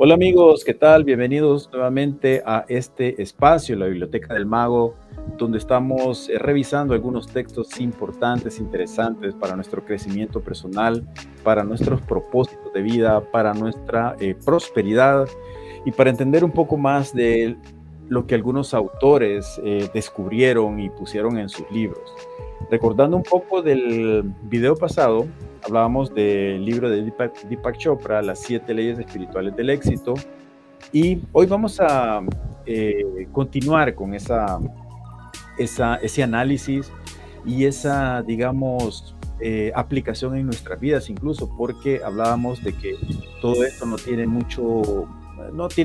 Hola amigos, ¿qué tal? Bienvenidos nuevamente a este espacio, la Biblioteca del Mago, donde estamos revisando algunos textos importantes, interesantes para nuestro crecimiento personal, para nuestros propósitos de vida, para nuestra prosperidad y para entender un poco más de lo que algunos autores descubrieron y pusieron en sus libros. Recordando un poco del video pasado, hablábamos del libro de Deepak Chopra, Las 7 leyes espirituales del éxito, y hoy vamos a continuar con ese análisis y esa, digamos, aplicación en nuestras vidas, incluso porque hablábamos de que todo esto no tiene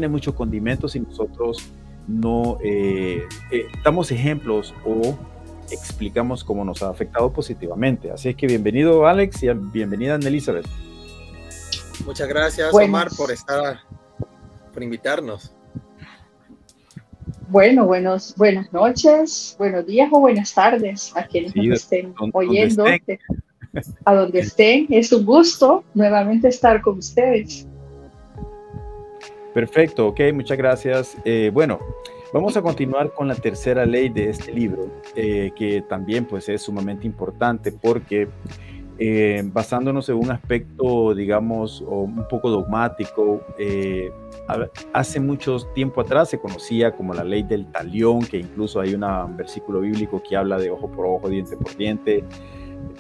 mucho condimento si nosotros no damos ejemplos o explicamos cómo nos ha afectado positivamente. Así es que bienvenido Alex y bienvenida Ana Elizabeth. Muchas gracias Omar por invitarnos. Buenas noches, buenos días o buenas tardes a quienes nos estén oyendo, a donde estén. Es un gusto nuevamente estar con ustedes. Perfecto, ok, muchas gracias. Bueno, vamos a continuar con la tercera ley de este libro, que también pues es sumamente importante porque basándonos en un aspecto, digamos, un poco dogmático, hace mucho tiempo atrás se conocía como la ley del talión, que incluso hay un versículo bíblico que habla de ojo por ojo, diente por diente.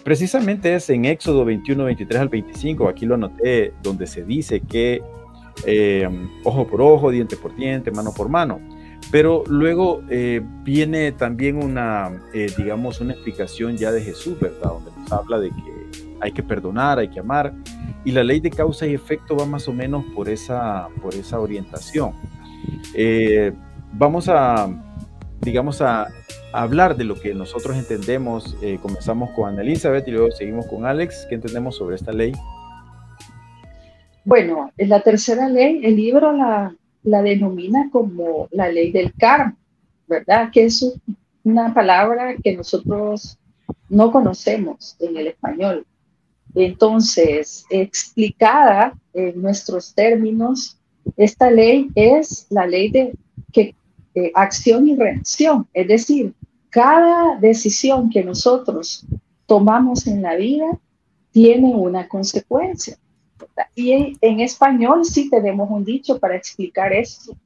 Precisamente es en Éxodo 21, 23 al 25, aquí lo anoté, donde se dice que ojo por ojo, diente por diente, mano por mano. Pero luego viene también digamos, una explicación ya de Jesús, ¿verdad? Donde nos habla de que hay que perdonar, hay que amar, y la ley de causa y efecto va más o menos por esa orientación. Vamos digamos, a hablar de lo que nosotros entendemos. Comenzamos con Ana Elizabeth y luego seguimos con Alex. ¿Qué entendemos sobre esta ley? Bueno, en la tercera ley, el libro la denomina como la ley del karma, ¿verdad? Que es una palabra que nosotros no conocemos en el español. Entonces, explicada en nuestros términos, esta ley es la ley de acción y reacción. Es decir, cada decisión que nosotros tomamos en la vida tiene una consecuencia. Y en español sí tenemos un dicho para explicar esto,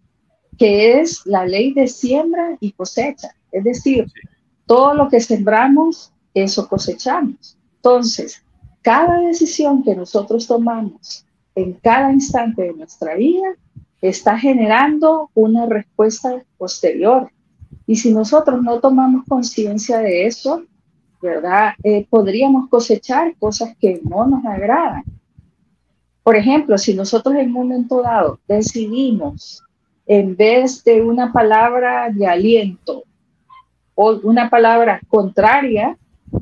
que es la ley de siembra y cosecha. Es decir, todo lo que sembramos, eso cosechamos. Entonces, cada decisión que nosotros tomamos en cada instante de nuestra vida está generando una respuesta posterior. Y si nosotros no tomamos conciencia de eso, ¿verdad? Podríamos cosechar cosas que no nos agradan. Por ejemplo, si nosotros en un momento dado decidimos, en vez de una palabra de aliento o una palabra contraria,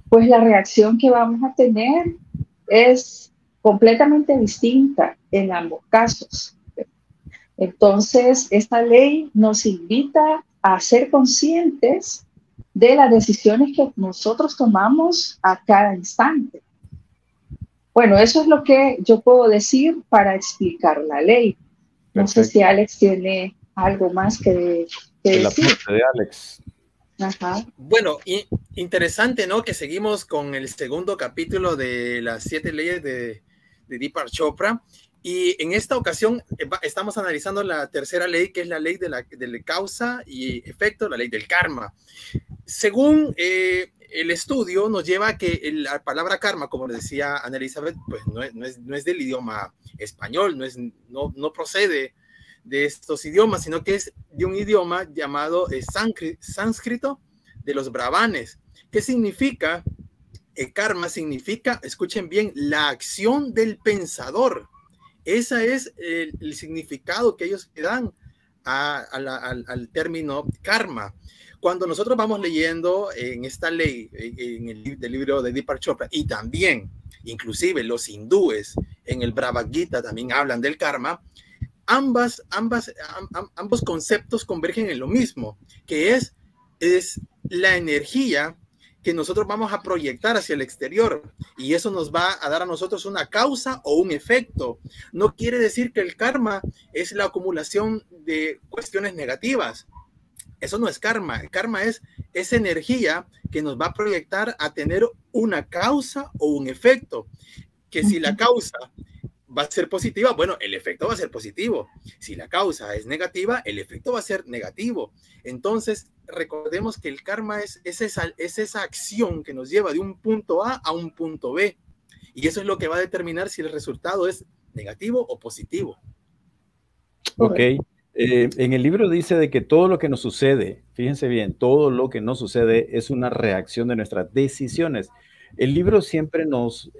pues la reacción que vamos a tener es completamente distinta en ambos casos. Entonces, esta ley nos invita a ser conscientes de las decisiones que nosotros tomamos a cada instante. Bueno, eso es lo que yo puedo decir para explicar la ley. No Perfecto. Sé si Alex tiene algo más que decir. El aporte de Alex. Ajá. Bueno, interesante, ¿no? Que seguimos con el segundo capítulo de las 7 leyes de Deepak Chopra. Y en esta ocasión estamos analizando la tercera ley, que es la ley de la causa y efecto, la ley del karma. Según el estudio nos lleva a que la palabra karma, como decía Ana Elizabeth, pues no es del idioma español, no procede de estos idiomas, sino que es de un idioma llamado sánscrito de los brahmanes. ¿Qué significa? Karma significa, escuchen bien, la acción del pensador. Ese es el significado que ellos le dan al término karma. Cuando nosotros vamos leyendo en esta ley, en el libro de Deepak Chopra, y también, inclusive los hindúes, en el Bhagavad Gita también hablan del karma, ambos conceptos convergen en lo mismo, que es la energía que nosotros vamos a proyectar hacia el exterior, y eso nos va a dar a nosotros una causa o un efecto. No quiere decir que el karma es la acumulación de cuestiones negativas. Eso no es karma. El karma es esa energía que nos va a proyectar a tener una causa o un efecto. Que si la causa va a ser positiva, bueno, el efecto va a ser positivo. Si la causa es negativa, el efecto va a ser negativo. Entonces, recordemos que el karma es esa acción que nos lleva de un punto A un punto B. Y eso es lo que va a determinar si el resultado es negativo o positivo. Ok. En el libro dice de que todo lo que nos sucede, fíjense bien, todo lo que nos sucede es una reacción de nuestras decisiones. El libro siempre nos,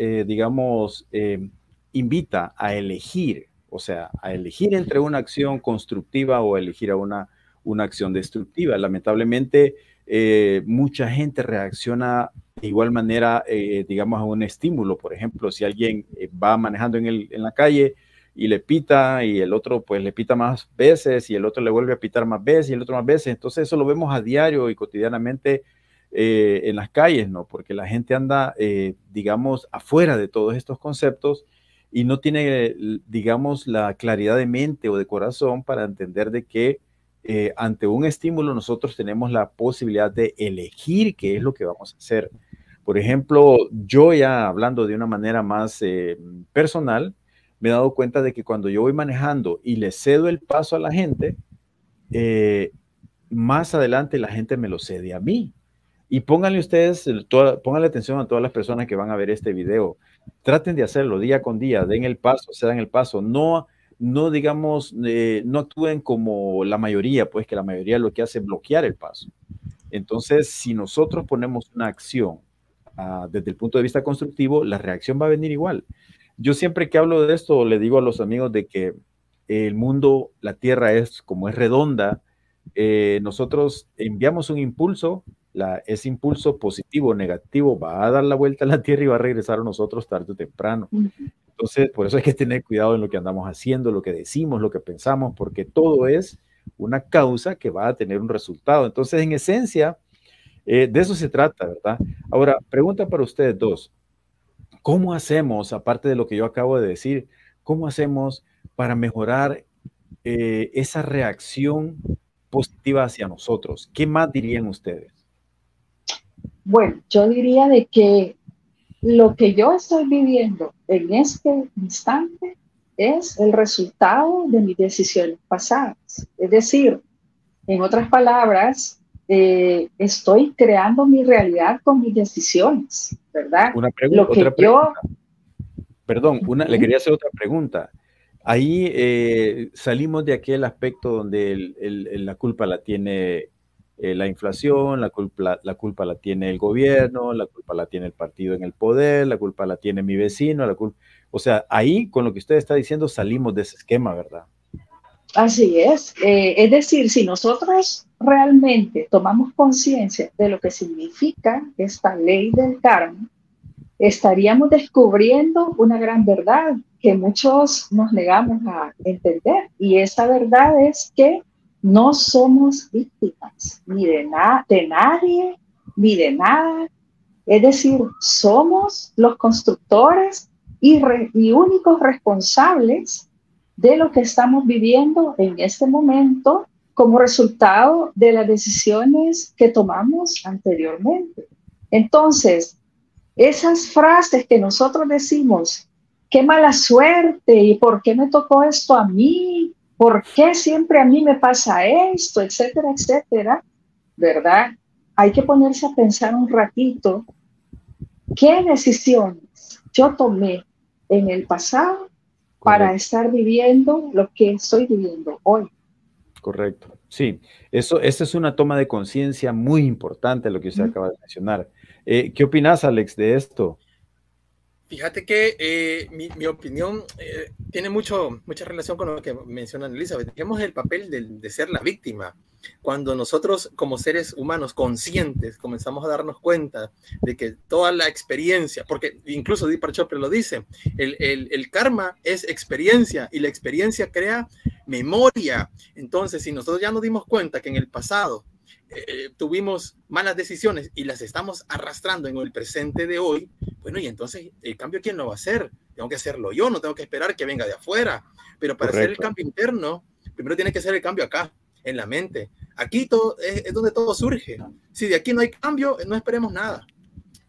invita a elegir, o sea, a elegir entre una acción constructiva o elegir a una acción destructiva. Lamentablemente, mucha gente reacciona de igual manera, digamos, a un estímulo. Por ejemplo, si alguien va manejando en la calle y le pita y el otro pues le pita más veces y el otro le vuelve a pitar más veces y el otro más veces. Entonces eso lo vemos a diario y cotidianamente en las calles, ¿no? Porque la gente anda, digamos, afuera de todos estos conceptos y no tiene, digamos, la claridad de mente o de corazón para entender de que ante un estímulo nosotros tenemos la posibilidad de elegir qué es lo que vamos a hacer. Por ejemplo, yo ya hablando de una manera más personal, me he dado cuenta de que cuando yo voy manejando y le cedo el paso a la gente, más adelante la gente me lo cede a mí. Y pónganle ustedes, pónganle atención a todas las personas que van a ver este video. Traten de hacerlo día con día, den el paso, cedan el paso. No digamos, no actúen como la mayoría, pues que la mayoría lo que hace es bloquear el paso. Entonces, si nosotros ponemos una acción desde el punto de vista constructivo, la reacción va a venir igual. Yo siempre que hablo de esto, le digo a los amigos de que el mundo, la Tierra es como es redonda, nosotros enviamos un impulso, ese impulso positivo o negativo va a dar la vuelta a la Tierra y va a regresar a nosotros tarde o temprano. Entonces, por eso hay que tener cuidado en lo que andamos haciendo, lo que decimos, lo que pensamos, porque todo es una causa que va a tener un resultado. Entonces, en esencia, de eso se trata, ¿verdad? Ahora, pregunta para ustedes dos. ¿Cómo hacemos, aparte de lo que yo acabo de decir, cómo hacemos para mejorar esa reacción positiva hacia nosotros? ¿Qué más dirían ustedes? Bueno, yo diría de que lo que yo estoy viviendo en este instante es el resultado de mis decisiones pasadas. Es decir, en otras palabras, estoy creando mi realidad con mis decisiones, ¿verdad? Una pregunta. Perdón, le quería hacer otra pregunta. Ahí salimos de aquel aspecto donde la culpa la tiene la inflación, la culpa la tiene el gobierno, la culpa la tiene el partido en el poder, la culpa la tiene mi vecino, o sea, ahí con lo que usted está diciendo salimos de ese esquema, ¿verdad? Así es decir, si nosotros realmente tomamos conciencia de lo que significa esta ley del karma, estaríamos descubriendo una gran verdad que muchos nos negamos a entender, y esa verdad es que no somos víctimas ni de nadie, ni de nada. Es decir, somos los constructores y únicos responsables de lo que estamos viviendo en este momento como resultado de las decisiones que tomamos anteriormente. Entonces, esas frases que nosotros decimos, qué mala suerte, y por qué me tocó esto a mí, por qué siempre a mí me pasa esto, etcétera, etcétera, ¿verdad? Hay que ponerse a pensar un ratito qué decisiones yo tomé en el pasado para estar viviendo lo que estoy viviendo hoy. Correcto. Sí, esa es una toma de conciencia muy importante, lo que usted acaba de mencionar. ¿Qué opinas, Alex, de esto? Fíjate que mi opinión tiene mucha relación con lo que menciona Elizabeth. Dejemos el papel de ser la víctima. Cuando nosotros como seres humanos conscientes comenzamos a darnos cuenta de que toda la experiencia, porque incluso Deepak Chopra lo dice, el karma es experiencia y la experiencia crea memoria. Entonces, si nosotros ya nos dimos cuenta que en el pasado tuvimos malas decisiones y las estamos arrastrando en el presente de hoy, bueno, y entonces el cambio, ¿quién lo va a hacer? Tengo que hacerlo yo, no tengo que esperar que venga de afuera. Pero para hacer el cambio interno, primero tiene que ser el cambio acá, en la mente. Aquí todo, es donde todo surge. Si de aquí no hay cambio, no esperemos nada.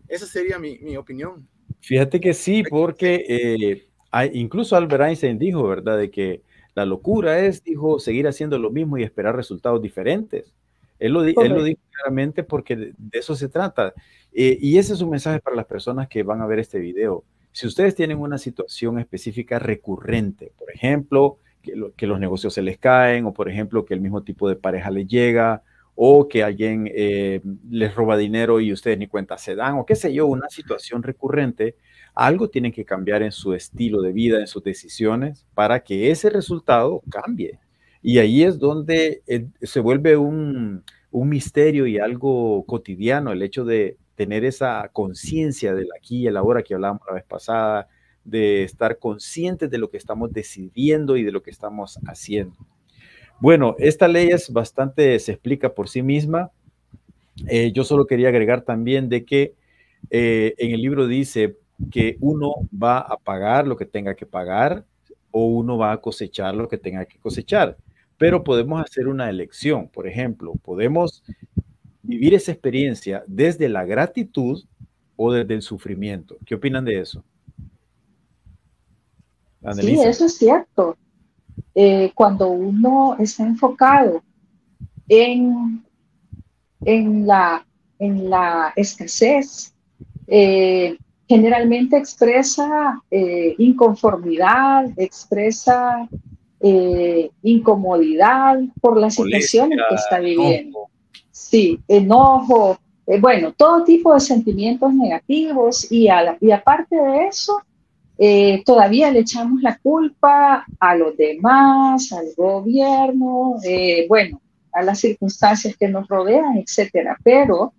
Esa sería mi opinión. Fíjate que sí, porque incluso Albert Einstein dijo, ¿verdad?, de que la locura es, dijo, seguir haciendo lo mismo y esperar resultados diferentes. Él lo dijo claramente porque de eso se trata. Y ese es un mensaje para las personas que van a ver este video. Si ustedes tienen una situación específica recurrente, por ejemplo, que los negocios se les caen, o por ejemplo, que el mismo tipo de pareja les llega, o que alguien les roba dinero y ustedes ni cuenta se dan, o qué sé yo, una situación recurrente, algo tienen que cambiar en su estilo de vida, en sus decisiones, para que ese resultado cambie. Y ahí es donde se vuelve un misterio y algo cotidiano, el hecho de tener esa conciencia del aquí y el ahora que hablábamos la vez pasada, de estar conscientes de lo que estamos decidiendo y de lo que estamos haciendo. Bueno, esta ley es bastante, se explica por sí misma. Yo solo quería agregar también de que en el libro dice que uno va a pagar lo que tenga que pagar o uno va a cosechar lo que tenga que cosechar. Pero podemos hacer una elección. Por ejemplo, podemos vivir esa experiencia desde la gratitud o desde el sufrimiento. ¿Qué opinan de eso? Annelisa. Sí, eso es cierto. Cuando uno está enfocado en la escasez, generalmente expresa inconformidad, expresa incomodidad por las situaciones que está viviendo. Sí, enojo, bueno, todo tipo de sentimientos negativos y aparte de eso, todavía le echamos la culpa a los demás, al gobierno, bueno, a las circunstancias que nos rodean, etcétera. Pero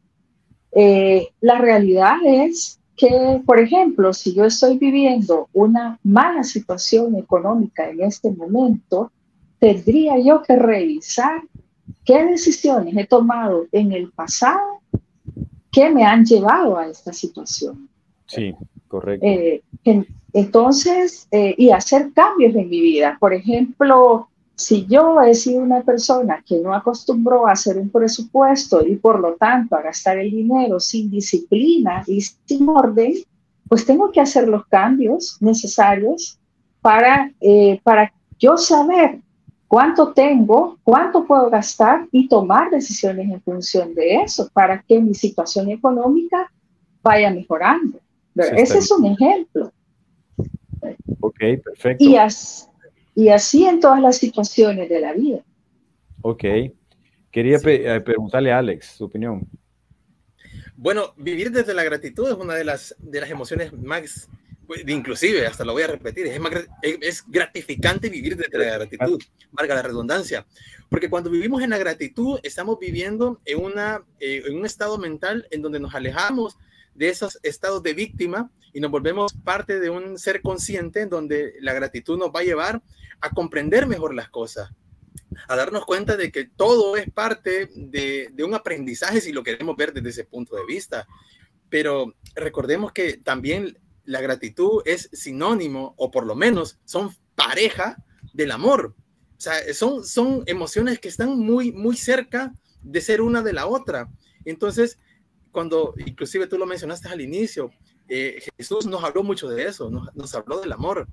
la realidad es que, por ejemplo, si yo estoy viviendo una mala situación económica en este momento, tendría yo que revisar qué decisiones he tomado en el pasado que me han llevado a esta situación. Sí, correcto. Entonces, y hacer cambios en mi vida. Por ejemplo, si yo he sido una persona que no acostumbró a hacer un presupuesto y por lo tanto a gastar el dinero sin disciplina y sin orden, pues tengo que hacer los cambios necesarios para yo saber cuánto tengo, cuánto puedo gastar y tomar decisiones en función de eso para que mi situación económica vaya mejorando. Sí, ese es un ejemplo. Ok, perfecto. Y así en todas las situaciones de la vida. Ok. Quería preguntarle a Alex su opinión. Bueno, vivir desde la gratitud es una de las emociones más, inclusive, hasta lo voy a repetir, es gratificante vivir desde la gratitud, valga la redundancia. Porque cuando vivimos en la gratitud, estamos viviendo en un estado mental en donde nos alejamos de esos estados de víctima y nos volvemos parte de un ser consciente en donde la gratitud nos va a llevar a comprender mejor las cosas, a darnos cuenta de que todo es parte de un aprendizaje si lo queremos ver desde ese punto de vista. Pero recordemos que también la gratitud es sinónimo, o por lo menos son pareja del amor. O sea, son emociones que están muy, muy cerca de ser una de la otra. Entonces, cuando inclusive tú lo mencionaste al inicio, Jesús nos habló mucho de eso, nos habló del amor.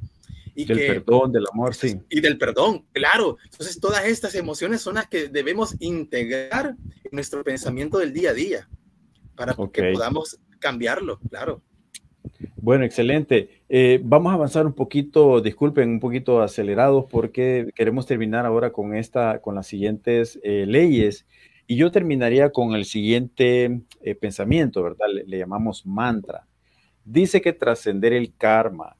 Y del perdón, del amor, sí. Y del perdón, claro. Entonces, todas estas emociones son las que debemos integrar en nuestro pensamiento del día a día para que podamos cambiarlo, claro. Bueno, excelente. Vamos a avanzar un poquito, disculpen, un poquito acelerados porque queremos terminar ahora con las siguientes leyes. Y yo terminaría con el siguiente pensamiento, ¿verdad? Le llamamos mantra. Dice que trascender el karma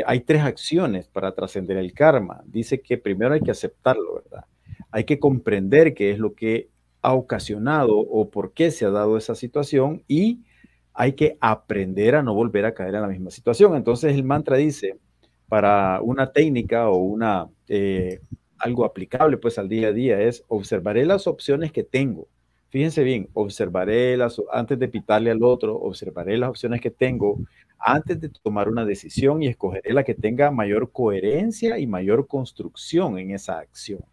hay 3 acciones para trascender el karma. Dice que primero hay que aceptarlo, ¿verdad? Hay que comprender qué es lo que ha ocasionado o por qué se ha dado esa situación y hay que aprender a no volver a caer en la misma situación. Entonces el mantra dice, para una técnica o algo aplicable pues al día a día, es observaré las opciones que tengo. Fíjense bien, antes de pitarle al otro, observaré las opciones que tengo antes de tomar una decisión y escogeré la que tenga mayor coherencia y mayor construcción en esa acción.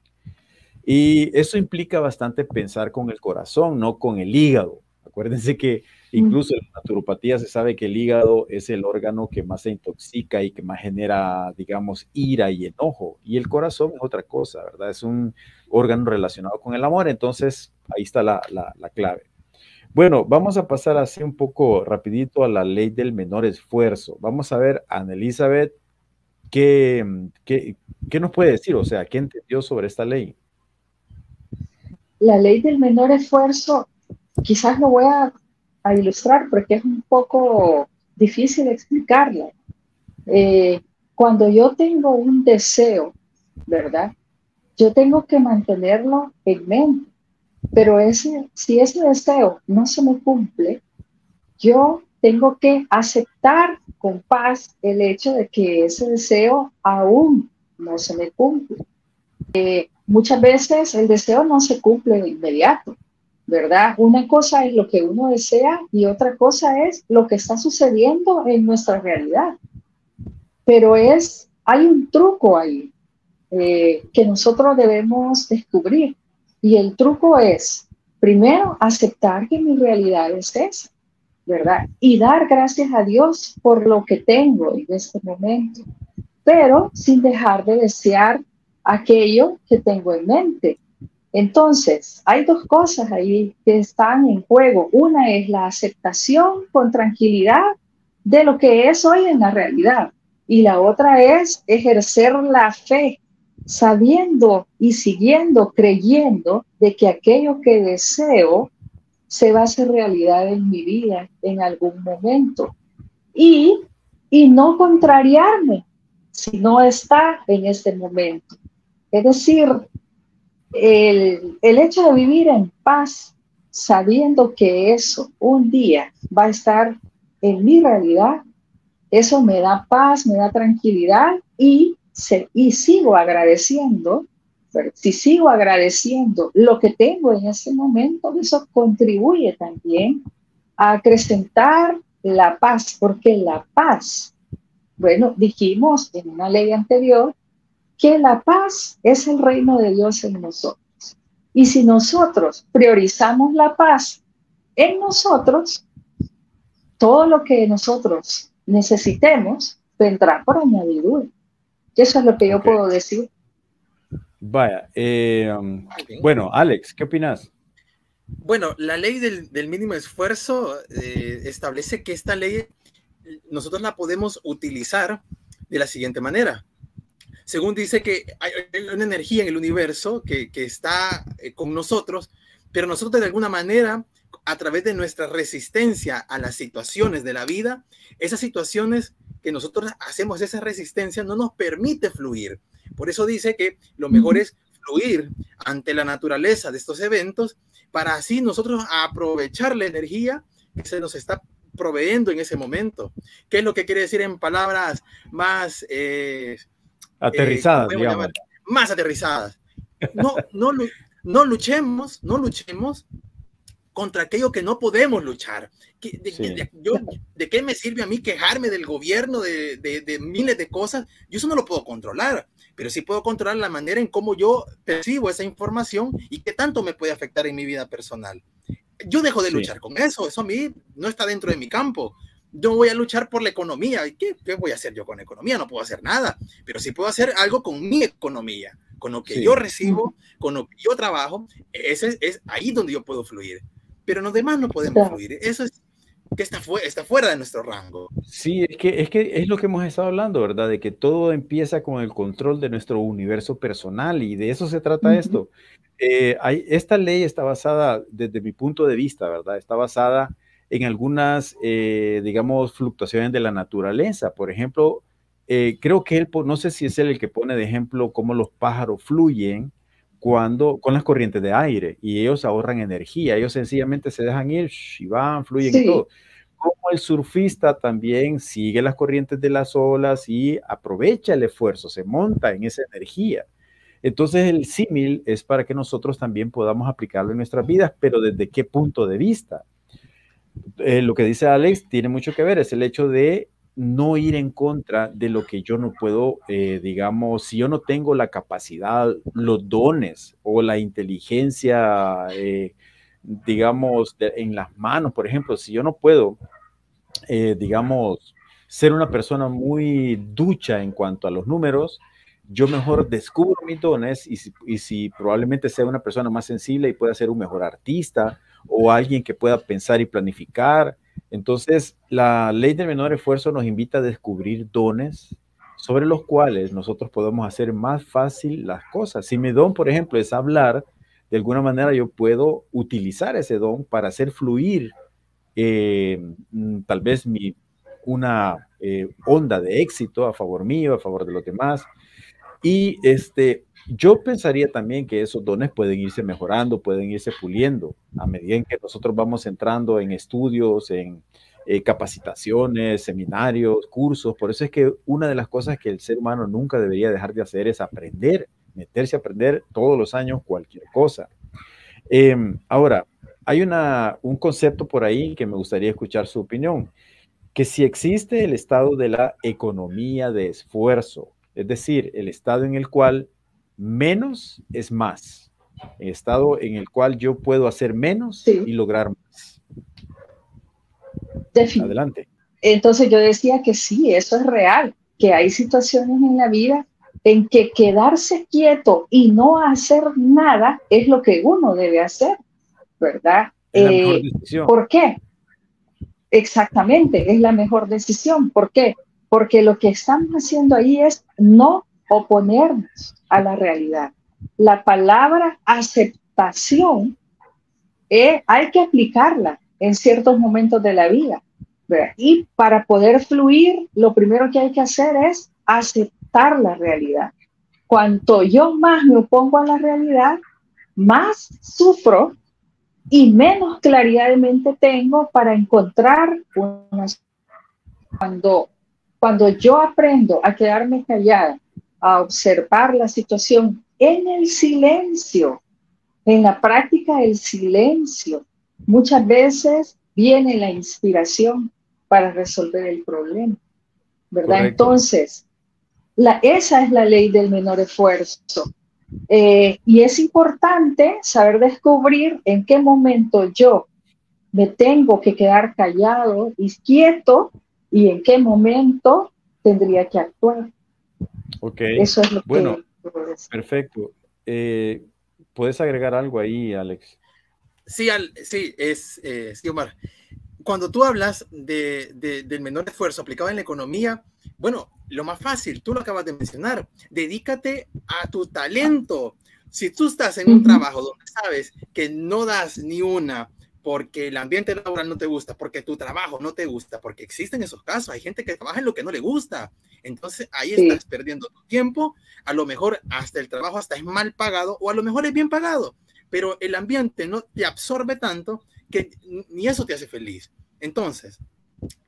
Y eso implica bastante pensar con el corazón, no con el hígado. Acuérdense que incluso en la naturopatía se sabe que el hígado es el órgano que más se intoxica y que más genera, digamos, ira y enojo. Y el corazón es otra cosa, ¿verdad? Es un órgano relacionado con el amor. Entonces, ahí está la clave. Bueno, vamos a pasar así un poco rapidito a la ley del menor esfuerzo. Vamos a ver, Ana Elizabeth, ¿qué nos puede decir? O sea, ¿qué entendió sobre esta ley? La ley del menor esfuerzo, quizás lo voy a ilustrar porque es un poco difícil explicarla. Cuando yo tengo un deseo, ¿verdad? Yo tengo que mantenerlo en mente, pero si ese deseo no se me cumple, yo tengo que aceptar con paz el hecho de que ese deseo aún no se me cumple. Muchas veces el deseo no se cumple de inmediato, ¿verdad? Una cosa es lo que uno desea y otra cosa es lo que está sucediendo en nuestra realidad. Pero hay un truco ahí que nosotros debemos descubrir. Y el truco es, primero, aceptar que mi realidad es esa, ¿verdad? Y dar gracias a Dios por lo que tengo en este momento, pero sin dejar de desear aquello que tengo en mente. Entonces, hay dos cosas ahí que están en juego. Una es la aceptación con tranquilidad de lo que es hoy en la realidad. Y la otra es ejercer la fe, sabiendo y siguiendo, creyendo de que aquello que deseo se va a hacer realidad en mi vida en algún momento. Y no contrariarme si no está en este momento. Es decir, el hecho de vivir en paz, sabiendo que eso un día va a estar en mi realidad, eso me da paz, me da tranquilidad y sigo agradeciendo. Pero si sigo agradeciendo lo que tengo en ese momento, eso contribuye también a acrecentar la paz, porque la paz, bueno, dijimos en una ley anterior que la paz es el reino de Dios en nosotros. Y si nosotros priorizamos la paz en nosotros, todo lo que nosotros necesitemos vendrá por añadidura. Y eso es lo que yo puedo decir. Vaya, bueno, Alex, ¿qué opinas? Bueno, la ley del mínimo esfuerzo establece que esta ley nosotros la podemos utilizar de la siguiente manera. Según dice que hay una energía en el universo que está con nosotros, pero nosotros de alguna manera, a través de nuestra resistencia a las situaciones de la vida, esas situaciones que nosotros hacemos esa resistencia no nos permite fluir. Por eso dice que lo mejor es fluir ante la naturaleza de estos eventos para así nosotros aprovechar la energía que se nos está proveyendo en ese momento. ¿Qué es lo que quiere decir en palabras más aterrizadas, digamos? Más aterrizadas? No luchemos contra aquello que no podemos luchar. ¿De qué me sirve a mí quejarme del gobierno, de miles de cosas? Yo eso no lo puedo controlar, pero sí puedo controlar la manera en cómo yo percibo esa información y qué tanto me puede afectar en mi vida personal. Yo dejo de luchar con eso a mí no está dentro de mi campo. Yo voy a luchar por la economía. ¿Qué voy a hacer yo con la economía? No puedo hacer nada, pero sí puedo hacer algo con mi economía, con lo que yo recibo, con lo que yo trabajo. Es ahí donde yo puedo fluir. Pero los demás no podemos fluir. Eso es que está fuera de nuestro rango. Sí, es que es lo que hemos estado hablando, ¿verdad? De que todo empieza con el control de nuestro universo personal y de eso se trata esto. Esta ley está basada, desde mi punto de vista, ¿verdad? Está basada en algunas, digamos, fluctuaciones de la naturaleza. Por ejemplo, creo que no sé si es él el que pone de ejemplo cómo los pájaros fluyen con las corrientes de aire y ellos ahorran energía, ellos sencillamente se dejan ir y van, fluyen y todo. Como el surfista también sigue las corrientes de las olas y aprovecha el esfuerzo, se monta en esa energía. Entonces el símil es para que nosotros también podamos aplicarlo en nuestras vidas, pero ¿desde qué punto de vista? Lo que dice Alex tiene mucho que ver, es el hecho de no ir en contra de lo que yo no puedo, digamos, si yo no tengo la capacidad, los dones o la inteligencia, digamos, en las manos, por ejemplo, si yo no puedo, digamos, ser una persona muy ducha en cuanto a los números, yo mejor descubro mis dones y si probablemente sea una persona más sensible y pueda ser un mejor artista o alguien que pueda pensar y planificar. Entonces, la ley del menor esfuerzo nos invita a descubrir dones sobre los cuales nosotros podemos hacer más fácil las cosas. Si mi don, por ejemplo, es hablar, de alguna manera yo puedo utilizar ese don para hacer fluir tal vez una onda de éxito a favor mío, a favor de los demás. Y yo pensaría también que esos dones pueden irse mejorando, pueden irse puliendo a medida en que nosotros vamos entrando en estudios, en capacitaciones, seminarios, cursos. Por eso es que una de las cosas que el ser humano nunca debería dejar de hacer es aprender, meterse a aprender todos los años cualquier cosa. Ahora, hay un concepto por ahí que me gustaría escuchar su opinión, que si existe el estado de la economía de esfuerzo, es decir, el estado en el cual menos es más, el estado en el cual yo puedo hacer menos y lograr más. Adelante. Entonces yo decía que sí, eso es real, que hay situaciones en la vida en que quedarse quieto y no hacer nada es lo que uno debe hacer, ¿verdad? Es la mejor decisión. ¿Por qué? Exactamente, es la mejor decisión. ¿Por qué? Porque lo que estamos haciendo ahí es no oponernos a la realidad. La palabra aceptación hay que aplicarla en ciertos momentos de la vida, ¿verdad? Y para poder fluir, lo primero que hay que hacer es aceptar la realidad. Cuanto yo más me opongo a la realidad, más sufro y menos claridad de mente tengo para encontrar cuando yo aprendo a quedarme callada, a observar la situación en el silencio, en la práctica del silencio, muchas veces viene la inspiración para resolver el problema, ¿verdad? Correcto. Entonces, esa es la ley del menor esfuerzo. Y es importante saber descubrir en qué momento yo me tengo que quedar callado y quieto y en qué momento tendría que actuar. Ok. Eso es lo bueno, que perfecto. ¿Puedes agregar algo ahí, Alex? Sí, sí, Omar. Cuando tú hablas del menor esfuerzo aplicado en la economía, bueno, lo más fácil, tú lo acabas de mencionar, dedícate a tu talento. Si tú estás en un trabajo donde sabes que no das ni una porque el ambiente laboral no te gusta, porque tu trabajo no te gusta, porque existen esos casos, hay gente que trabaja en lo que no le gusta, entonces ahí estás perdiendo tu tiempo, a lo mejor hasta el trabajo hasta es mal pagado o a lo mejor es bien pagado, pero el ambiente no te absorbe tanto que ni eso te hace feliz. Entonces,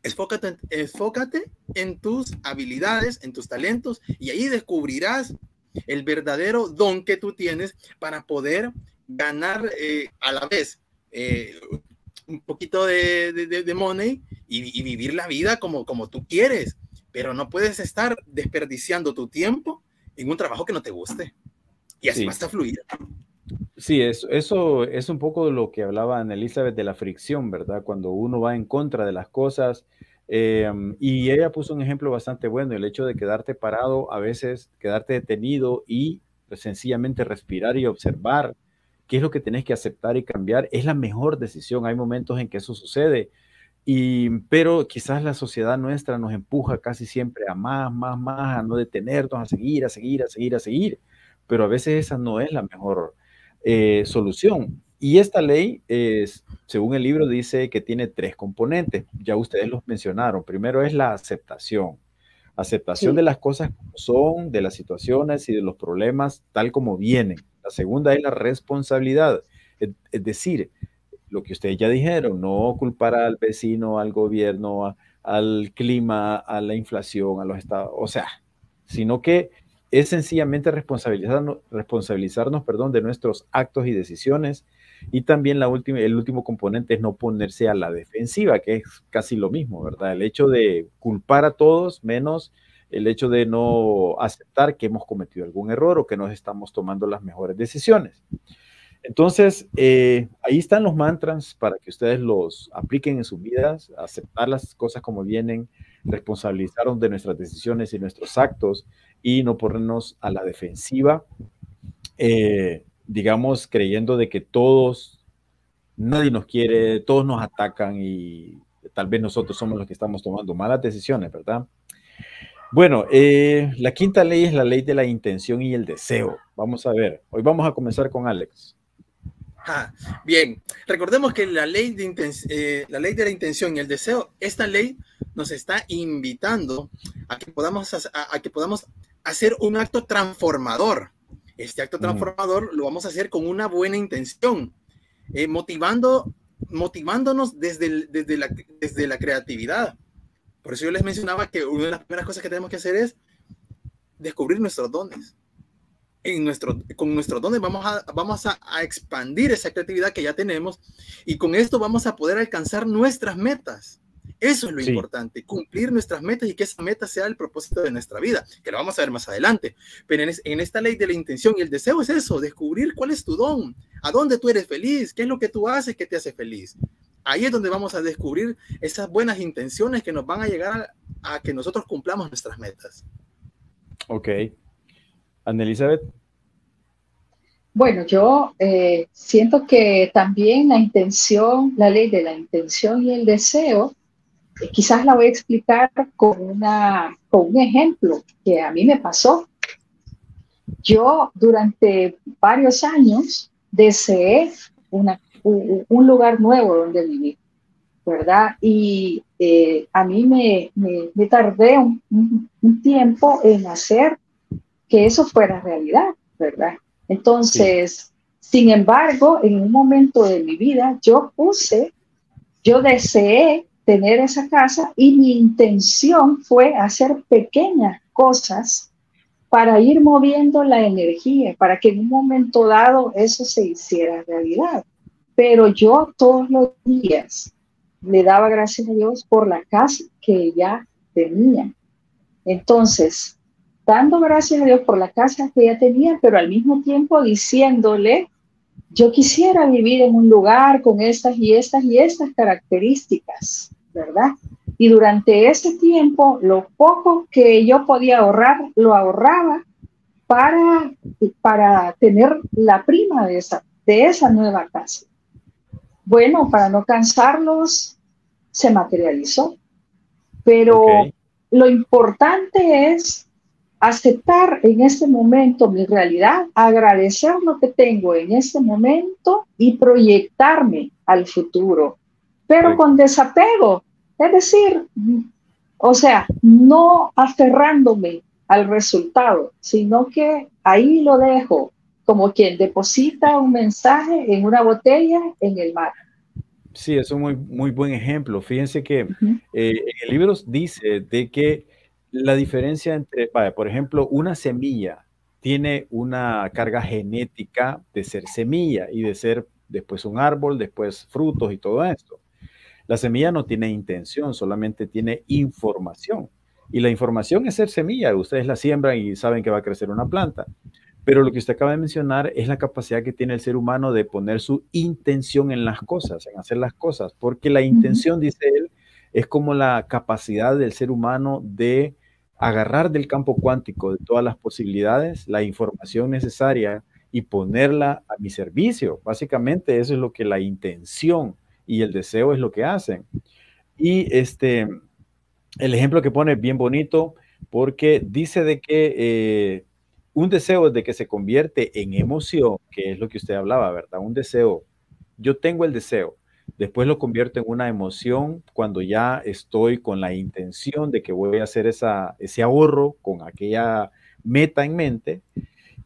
enfócate en tus habilidades, en tus talentos, y ahí descubrirás el verdadero don que tú tienes para poder ganar a la vez un poquito de money y vivir la vida como tú quieres, pero no puedes estar desperdiciando tu tiempo en un trabajo que no te guste, y así vas a fluir. Sí, eso es un poco de lo que hablaba Ana Elizabeth de la fricción, ¿verdad? Cuando uno va en contra de las cosas. Y ella puso un ejemplo bastante bueno, el hecho de quedarte parado, a veces quedarte detenido y pues, sencillamente respirar y observar qué es lo que tenés que aceptar y cambiar, es la mejor decisión. Hay momentos en que eso sucede, pero quizás la sociedad nuestra nos empuja casi siempre a más, a no detenernos, a seguir. Pero a veces esa no es la mejor solución. Y esta ley, según el libro, dice que tiene 3 componentes. Ya ustedes los mencionaron. Primero es la aceptación. Aceptación de las cosas como son, de las situaciones y de los problemas tal como vienen. La segunda es la responsabilidad. Es decir, lo que ustedes ya dijeron, no culpar al vecino, al gobierno, al clima, a la inflación, a los estados, o sea, sino que es sencillamente responsabilizarnos, perdón, de nuestros actos y decisiones. Y también el último componente es no ponerse a la defensiva, que es casi lo mismo, ¿verdad? El hecho de culpar a todos menos el hecho de no aceptar que hemos cometido algún error o que no estamos tomando las mejores decisiones. Entonces, ahí están los mantras para que ustedes los apliquen en sus vidas, aceptar las cosas como vienen, responsabilizarnos de nuestras decisiones y nuestros actos y no ponernos a la defensiva, digamos, creyendo de que nadie nos quiere, todos nos atacan y tal vez nosotros somos los que estamos tomando malas decisiones, ¿verdad? Bueno, la quinta ley es la ley de la intención y el deseo. Vamos a ver, hoy vamos a comenzar con Alex. Bien, recordemos que la ley de la intención y el deseo, esta ley nos está invitando a que podamos hacer un acto transformador. Este acto transformador lo vamos a hacer con una buena intención, motivándonos desde la creatividad. Por eso yo les mencionaba que una de las primeras cosas que tenemos que hacer es descubrir nuestros dones. Con nuestros dones vamos a expandir esa creatividad que ya tenemos, y con esto vamos a poder alcanzar nuestras metas. Eso es lo importante, cumplir nuestras metas y que esa meta sea el propósito de nuestra vida, que lo vamos a ver más adelante. Pero en esta ley de la intención y el deseo es eso, descubrir cuál es tu don, a dónde tú eres feliz, qué es lo que tú haces que te hace feliz. Ahí es donde vamos a descubrir esas buenas intenciones que nos van a llegar a que nosotros cumplamos nuestras metas. Ok. Ana Elizabeth. Bueno, yo siento que también la ley de la intención y el deseo, quizás la voy a explicar con un ejemplo que a mí me pasó. Yo durante varios años deseé un lugar nuevo donde vivir, ¿verdad? Y a mí me tardé un tiempo en hacer que eso fuera realidad, ¿verdad? Entonces, sin embargo, en un momento de mi vida, yo deseé tener esa casa y mi intención fue hacer pequeñas cosas para ir moviendo la energía, para que en un momento dado eso se hiciera realidad. Pero yo todos los días le daba gracias a Dios por la casa que ya tenía. Entonces, dando gracias a Dios por la casa que ya tenía, pero al mismo tiempo diciéndole, yo quisiera vivir en un lugar con estas y estas y estas características, ¿verdad? Y durante ese tiempo, lo poco que yo podía ahorrar, lo ahorraba para tener la prima de esa nueva casa. Bueno, para no cansarlos, se materializó. Pero lo importante es aceptar en este momento mi realidad, agradecer lo que tengo en este momento y proyectarme al futuro, pero con desapego, es decir, o sea, no aferrándome al resultado, sino que ahí lo dejo como quien deposita un mensaje en una botella en el mar. Sí, es un muy buen ejemplo. Fíjense que en el libro dice de que la diferencia entre, por ejemplo, una semilla tiene una carga genética de ser semilla y de ser después un árbol, después frutos y todo esto. La semilla no tiene intención, solamente tiene información. Y la información es ser semilla. Ustedes la siembran y saben que va a crecer una planta. Pero lo que usted acaba de mencionar es la capacidad que tiene el ser humano de poner su intención en las cosas, en hacer las cosas, porque la intención, dice él, es como la capacidad del ser humano de agarrar del campo cuántico de todas las posibilidades la información necesaria y ponerla a mi servicio. Básicamente eso es lo que la intención y el deseo es lo que hacen. Y el ejemplo que pone es bien bonito porque dice de que un deseo de que se convierte en emoción, que es lo que usted hablaba, ¿verdad? Un deseo, yo tengo el deseo, después lo convierto en una emoción cuando ya estoy con la intención de que voy a hacer ese ahorro con aquella meta en mente.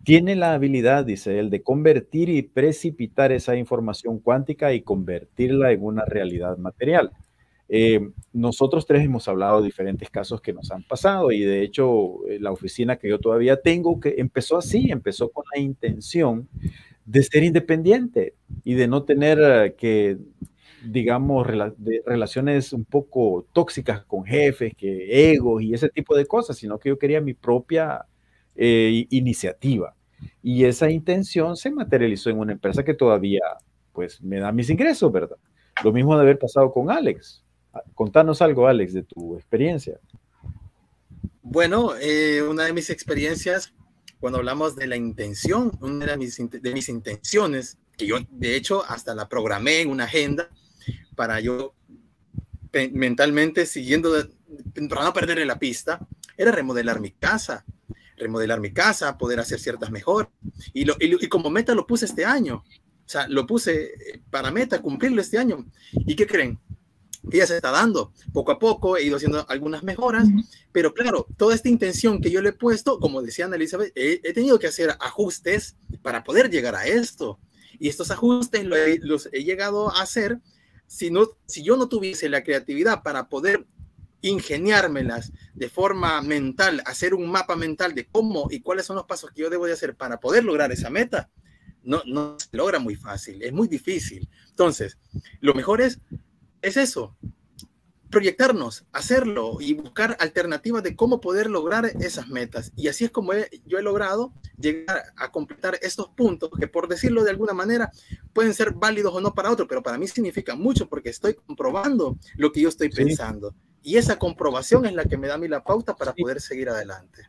Tiene la habilidad, dice él, de convertir y precipitar esa información cuántica y convertirla en una realidad material. Nosotros tres hemos hablado de diferentes casos que nos han pasado y de hecho la oficina que yo todavía tengo que empezó así, empezó con la intención de ser independiente y de no tener que, digamos, relaciones un poco tóxicas con jefes, que egos y ese tipo de cosas, sino que yo quería mi propia iniciativa. Y esa intención se materializó en una empresa que todavía, pues, me da mis ingresos, ¿verdad? Lo mismo de haber pasado con Alex. Contanos algo, Alex, de tu experiencia. Bueno, una de mis experiencias, cuando hablamos de la intención, una de mis intenciones, que yo de hecho hasta la programé en una agenda para yo mentalmente siguiendo, para no perderle la pista, era remodelar mi casa, poder hacer ciertas mejoras. Y como meta lo puse este año. O sea, lo puse para meta cumplirlo este año. ¿Y qué creen? Que ya se está dando. Poco a poco he ido haciendo algunas mejoras, pero claro, toda esta intención que yo le he puesto, como decía Ana Elizabeth, he tenido que hacer ajustes para poder llegar a esto. Y estos ajustes los he llegado a hacer si yo no tuviese la creatividad para poder ingeniármelas de forma mental, hacer un mapa mental de cómo y cuáles son los pasos que yo debo de hacer para poder lograr esa meta. No se logra muy fácil, es muy difícil. Entonces, lo mejor es eso, proyectarnos, hacerlo y buscar alternativas de cómo poder lograr esas metas. Y así es como yo he logrado llegar a completar estos puntos que, por decirlo de alguna manera, pueden ser válidos o no para otro, pero para mí significa mucho porque estoy comprobando lo que yo estoy pensando. Y esa comprobación es la que me da a mí la pauta para poder seguir adelante.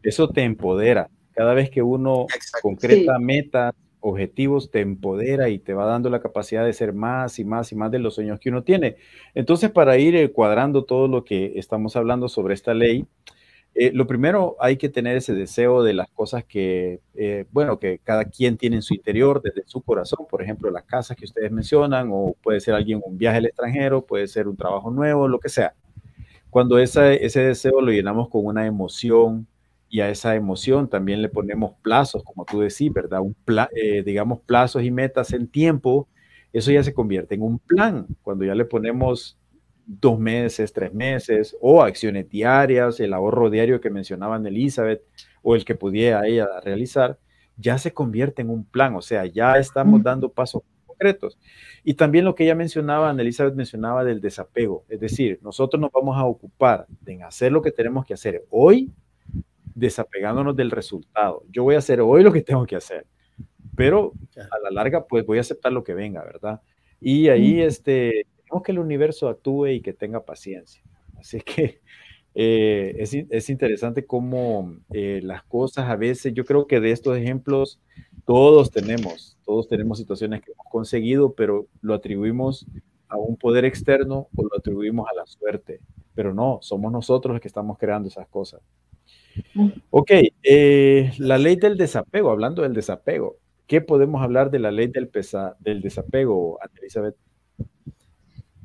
Eso te empodera. Cada vez que uno concreta metas, objetivos, te empodera y te va dando la capacidad de ser más y más y más de los sueños que uno tiene. Entonces, para ir cuadrando todo lo que estamos hablando sobre esta ley, lo primero hay que tener ese deseo de las cosas que, bueno, que cada quien tiene en su interior, desde su corazón. Por ejemplo, las casas que ustedes mencionan, o puede ser alguien un viaje al extranjero, puede ser un trabajo nuevo, lo que sea. Cuando ese deseo lo llenamos con una emoción, y a esa emoción también le ponemos plazos, como tú decís, ¿verdad? Digamos, plazos y metas en tiempo, eso ya se convierte en un plan. Cuando ya le ponemos 2 meses, 3 meses, o acciones diarias, el ahorro diario que mencionaban Elizabeth, o el que pudiera ella realizar, ya se convierte en un plan. O sea, ya estamos dando pasos concretos. Y también lo que ella mencionaba, Elizabeth mencionaba del desapego. Es decir, nosotros nos vamos a ocupar en hacer lo que tenemos que hacer hoy, desapegándonos del resultado. Yo voy a hacer hoy lo que tengo que hacer, pero a la larga pues voy a aceptar lo que venga, ¿verdad? Y ahí tenemos que el universo actúe y que tenga paciencia. Así que es interesante cómo las cosas a veces, yo creo que de estos ejemplos todos tenemos situaciones que hemos conseguido, pero lo atribuimos a un poder externo o lo atribuimos a la suerte, pero no, somos nosotros los que estamos creando esas cosas. Ok, la ley del desapego, hablando del desapego, ¿qué podemos hablar de la ley del desapego, Ana Elizabeth?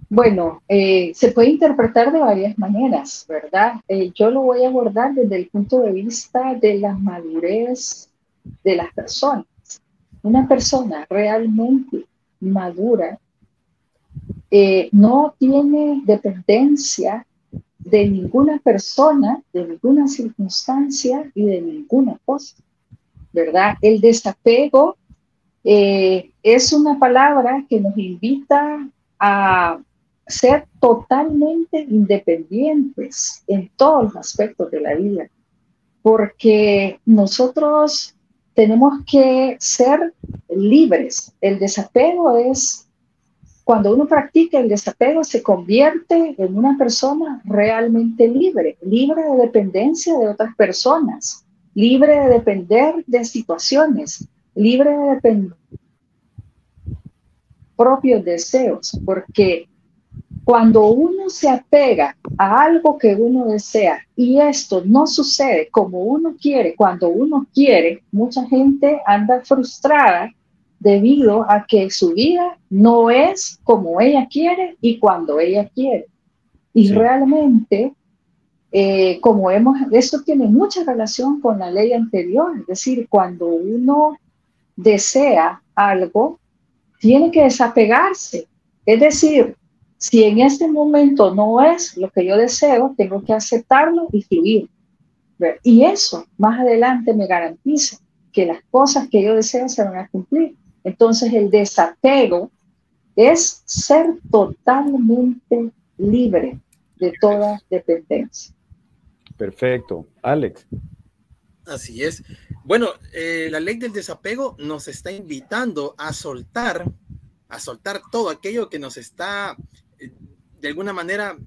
Bueno, se puede interpretar de varias maneras, ¿verdad? Yo lo voy a abordar desde el punto de vista de la madurez de las personas. Una persona realmente madura no tiene dependencia de ninguna persona, de ninguna circunstancia y de ninguna cosa, ¿verdad? El desapego es una palabra que nos invita a ser totalmente independientes en todos los aspectos de la vida, porque nosotros tenemos que ser libres. El desapego es cuando uno practica el desapego, se convierte en una persona realmente libre, libre de dependencia de otras personas, libre de depender de situaciones, libre de depender de propios deseos, porque cuando uno se apega a algo que uno desea y esto no sucede como uno quiere, cuando uno quiere, mucha gente anda frustrada debido a que su vida no es como ella quiere y cuando ella quiere. Y realmente, esto tiene mucha relación con la ley anterior, es decir, cuando uno desea algo, tiene que desapegarse. Es decir, Si en este momento no es lo que yo deseo, tengo que aceptarlo y fluir. Y eso más adelante me garantiza que las cosas que yo deseo se van a cumplir. Entonces el desapego es ser totalmente libre de toda dependencia. Perfecto. Alex. Así es. Bueno, la ley del desapego nos está invitando a soltar todo aquello que nos está de alguna manera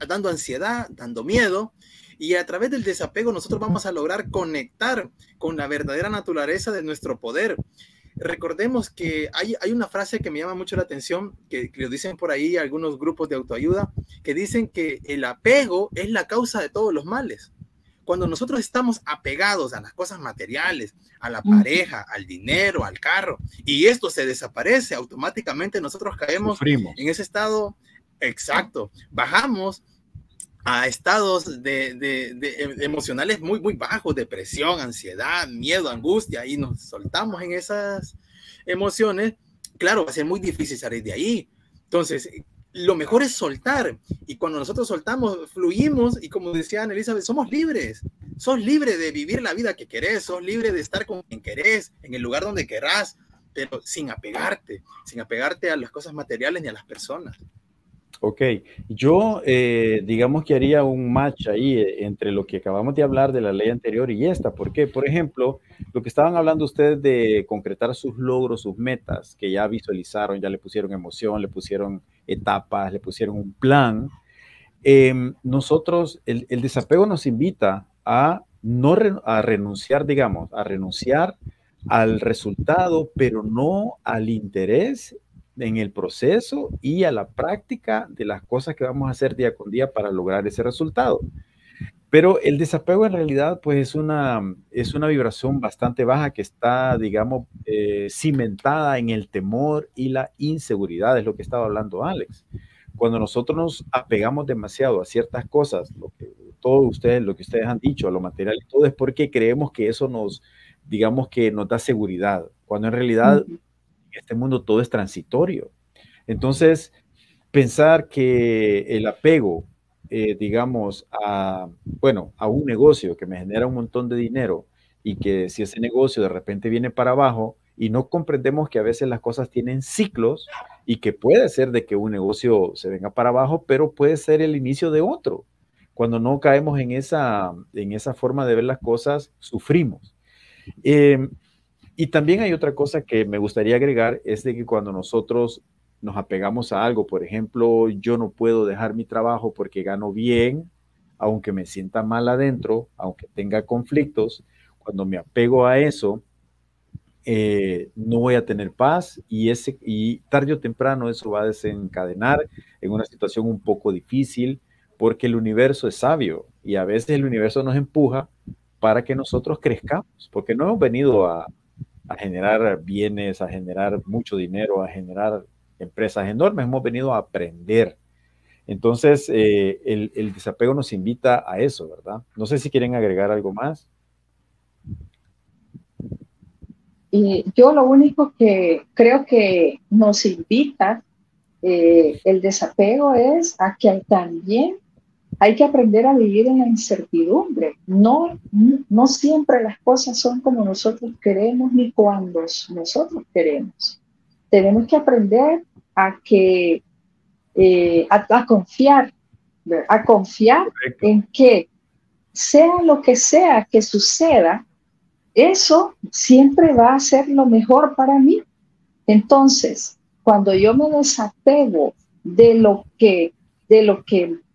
dando ansiedad, dando miedo, y a través del desapego nosotros vamos a lograr conectar con la verdadera naturaleza de nuestro poder. Recordemos que hay una frase que me llama mucho la atención, que lo dicen por ahí algunos grupos de autoayuda, que dicen que el apego es la causa de todos los males. Cuando nosotros estamos apegados a las cosas materiales, a la pareja, al dinero, al carro, y esto se desaparece, automáticamente nosotros caemos en ese estado exacto. Bajamos a estados emocionales muy, muy bajos, depresión, ansiedad, miedo, angustia, y nos soltamos en esas emociones. Claro, va a ser muy difícil salir de ahí. Entonces, lo mejor es soltar, y cuando nosotros soltamos, fluimos, y como decía Ana Elizabeth, somos libres. Sos libre de vivir la vida que querés, sos libre de estar con quien querés, en el lugar donde querás, pero sin apegarte a las cosas materiales ni a las personas. Ok, yo digamos que haría un match ahí entre lo que acabamos de hablar de la ley anterior y esta. ¿Por qué? Por ejemplo, lo que estaban hablando ustedes de concretar sus logros, sus metas, que ya visualizaron, ya le pusieron emoción, le pusieron etapas, le pusieron un plan. Nosotros, el desapego nos invita a a renunciar, digamos, a renunciar al resultado, pero no al interés en el proceso y a la práctica de las cosas que vamos a hacer día con día para lograr ese resultado. Pero el desapego en realidad pues es una vibración bastante baja que está, digamos, cimentada en el temor y la inseguridad, es lo que estaba hablando Alex. Cuando nosotros nos apegamos demasiado a ciertas cosas, lo que ustedes han dicho, a lo material y todo, es porque creemos que eso digamos que nos da seguridad, cuando en realidad en este mundo todo es transitorio. Entonces, pensar que el apego, digamos, a un negocio que me genera un montón de dinero y que si ese negocio de repente viene para abajo y no comprendemos que a veces las cosas tienen ciclos y que puede ser de que un negocio se venga para abajo, pero puede ser el inicio de otro. Cuando no caemos en esa forma de ver las cosas, sufrimos. Y también hay otra cosa que me gustaría agregar, es de que cuando nosotros nos apegamos a algo, por ejemplo, yo no puedo dejar mi trabajo porque gano bien, aunque me sienta mal adentro, aunque tenga conflictos, cuando me apego a eso, no voy a tener paz y tarde o temprano eso va a desencadenar en una situación un poco difícil porque el universo es sabio y a veces el universo nos empuja para que nosotros crezcamos, porque no hemos venido a generar bienes, a generar mucho dinero, a generar empresas enormes, hemos venido a aprender. Entonces, el desapego nos invita a eso, ¿verdad? No sé si quieren agregar algo más. Y yo lo único que creo que nos invita el desapego es a que también hay que aprender a vivir en la incertidumbre. No siempre las cosas son como nosotros queremos ni cuando nosotros queremos. Tenemos que aprender a confiar, a confiar Correcto. En que sea lo que sea que suceda, eso siempre va a ser lo mejor para mí. Entonces, cuando yo me desapego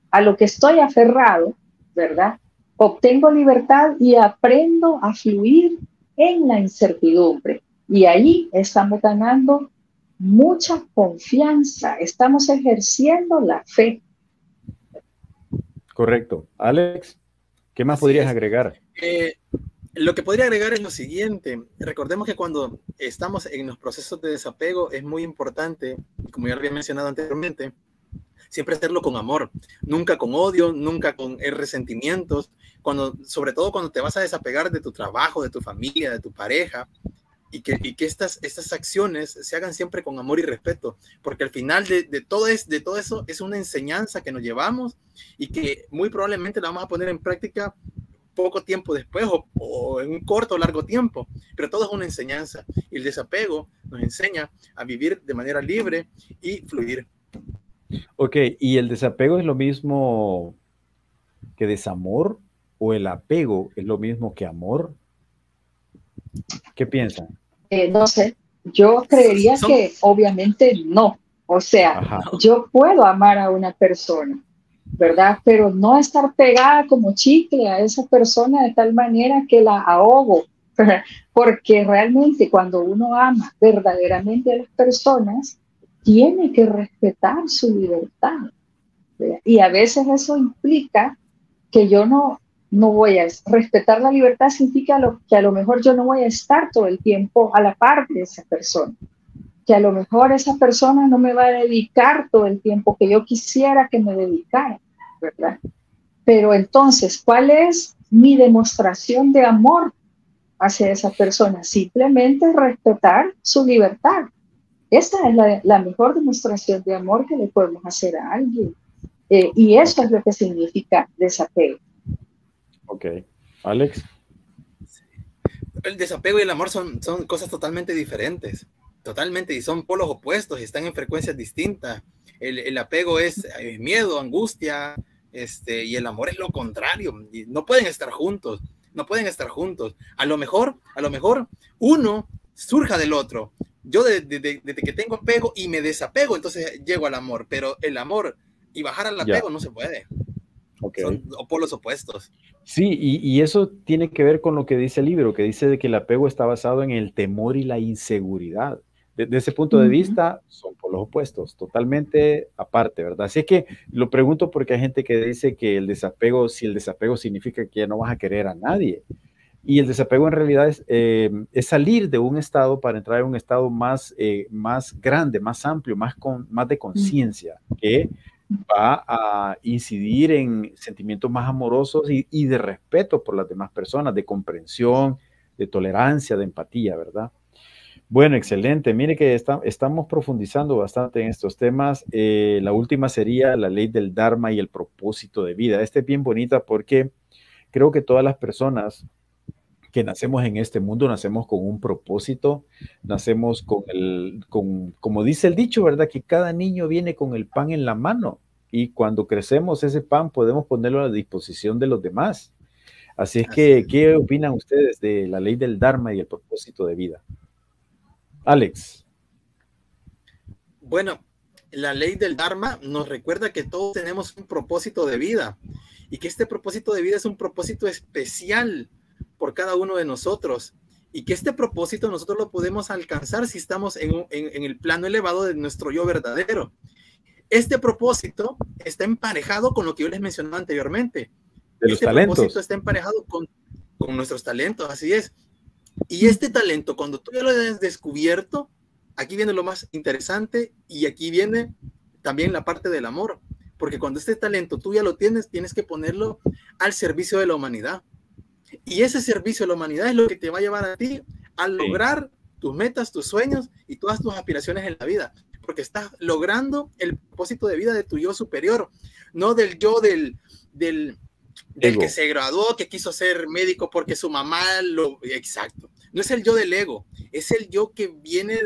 a lo que estoy aferrado, ¿verdad? Obtengo libertad y aprendo a fluir en la incertidumbre. Y ahí estamos ganando mucha confianza, estamos ejerciendo la fe. Correcto. Alex, ¿qué más podrías agregar? Lo que podría agregar es lo siguiente. Recordemos que cuando estamos en los procesos de desapego es muy importante, como ya lo había mencionado anteriormente, siempre hacerlo con amor, nunca con odio, nunca con resentimientos. Sobre todo cuando te vas a desapegar de tu trabajo, de tu familia, de tu pareja, y que estas acciones se hagan siempre con amor y respeto, porque al final de todo eso es una enseñanza que nos llevamos y que muy probablemente la vamos a poner en práctica poco tiempo después o en un corto o largo tiempo, pero todo es una enseñanza y el desapego nos enseña a vivir de manera libre y fluir. Ok, ¿y el desapego es lo mismo que desamor o el apego es lo mismo que amor? ¿Qué piensan? No sé, yo creería que obviamente no. O sea, Ajá. yo puedo amar a una persona, ¿verdad? Pero no estar pegada como chicle a esa persona de tal manera que la ahogo, porque realmente cuando uno ama verdaderamente a las personas, tiene que respetar su libertad, ¿verdad? Y a veces eso implica que yo no voy a respetar la libertad, significa que a lo mejor yo no voy a estar todo el tiempo a la par de esa persona, que a lo mejor esa persona no me va a dedicar todo el tiempo que yo quisiera que me dedicara, ¿verdad? Pero entonces, ¿cuál es mi demostración de amor hacia esa persona? Simplemente respetar su libertad. Esa es la mejor demostración de amor que le podemos hacer a alguien. Y eso es lo que significa desapego. Ok. Alex. El desapego y el amor son cosas totalmente diferentes, totalmente, y son polos opuestos, y están en frecuencias distintas. El apego es miedo, angustia, y el amor es lo contrario. Y no pueden estar juntos, no pueden estar juntos. A lo mejor uno surja del otro. Yo desde que tengo apego y me desapego, entonces llego al amor, pero el amor y bajar al apego no se puede. Okay. Son polos opuestos. Sí, y eso tiene que ver con lo que dice el libro, que dice de que el apego está basado en el temor y la inseguridad. Desde ese punto de vista, son polos opuestos, totalmente aparte, ¿verdad? Así es que lo pregunto porque hay gente que dice que el desapego, si el desapego significa que ya no vas a querer a nadie. Y el desapego en realidad es salir de un estado para entrar en un estado más grande, más amplio, más de conciencia, que va a incidir en sentimientos más amorosos y de respeto por las demás personas, de comprensión, de tolerancia, de empatía, ¿verdad? Bueno, excelente. Mire que estamos profundizando bastante en estos temas. La última sería la ley del Dharma y el propósito de vida. Esta es bien bonita porque creo que todas las personas que nacemos en este mundo, nacemos con un propósito, nacemos como dice el dicho, ¿verdad? Que cada niño viene con el pan en la mano y cuando crecemos ese pan podemos ponerlo a la disposición de los demás. Así es que, ¿qué opinan ustedes de la ley del Dharma y el propósito de vida? Alex. Bueno, la ley del Dharma nos recuerda que todos tenemos un propósito de vida y que este propósito de vida es un propósito especial por cada uno de nosotros y que este propósito nosotros lo podemos alcanzar si estamos en el plano elevado de nuestro yo verdadero. Este propósito está emparejado con lo que yo les mencionaba anteriormente. De los talentos. Propósito está emparejado con nuestros talentos, así es. Y este talento, cuando tú ya lo has descubierto, aquí viene lo más interesante y aquí viene también la parte del amor, porque cuando este talento tú ya lo tienes, tienes que ponerlo al servicio de la humanidad. Y ese servicio a la humanidad es lo que te va a llevar a ti a lograr tus metas, tus sueños y todas tus aspiraciones en la vida, porque estás logrando el propósito de vida de tu yo superior, no del yo del que se graduó, que quiso ser médico porque su mamá lo... Exacto. No es el yo del ego, es el yo que viene